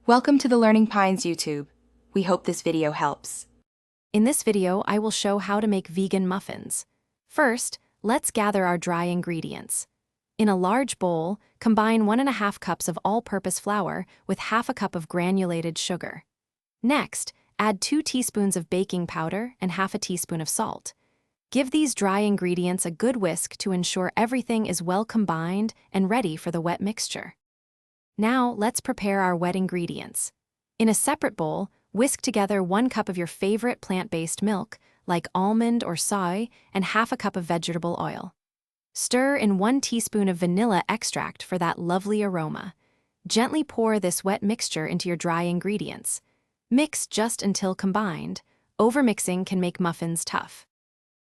Welcome to the Learning Pines YouTube. We hope this video helps. In this video, I will show how to make vegan muffins. First, let's gather our dry ingredients. In a large bowl, combine 1.5 cups of all-purpose flour with half a cup of granulated sugar. Next, add 2 teaspoons of baking powder and half a teaspoon of salt. Give these dry ingredients a good whisk to ensure everything is well combined and ready for the wet mixture. Now, let's prepare our wet ingredients. In a separate bowl, whisk together 1 cup of your favorite plant-based milk, like almond or soy, and half a cup of vegetable oil. Stir in 1 teaspoon of vanilla extract for that lovely aroma. Gently pour this wet mixture into your dry ingredients. Mix just until combined. Overmixing can make muffins tough.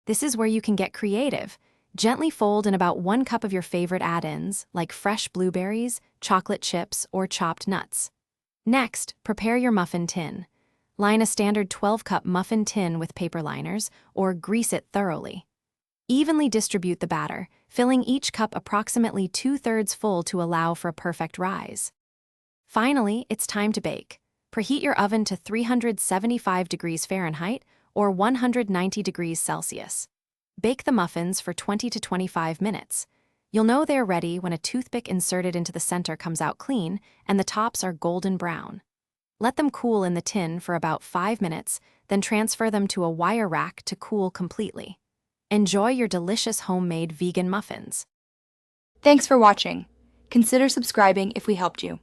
This is where you can get creative. Gently fold in about 1 cup of your favorite add-ins, like fresh blueberries, chocolate chips, or chopped nuts. Next, prepare your muffin tin. Line a standard 12-cup muffin tin with paper liners, or grease it thoroughly. Evenly distribute the batter, filling each cup approximately 2/3 full to allow for a perfect rise. Finally, it's time to bake. Preheat your oven to 375 degrees Fahrenheit or 190 degrees Celsius. Bake the muffins for 20 to 25 minutes. You'll know they're ready when a toothpick inserted into the center comes out clean and the tops are golden brown. Let them cool in the tin for about 5 minutes, then transfer them to a wire rack to cool completely. Enjoy your delicious homemade vegan muffins. Thanks for watching. Consider subscribing if we helped you.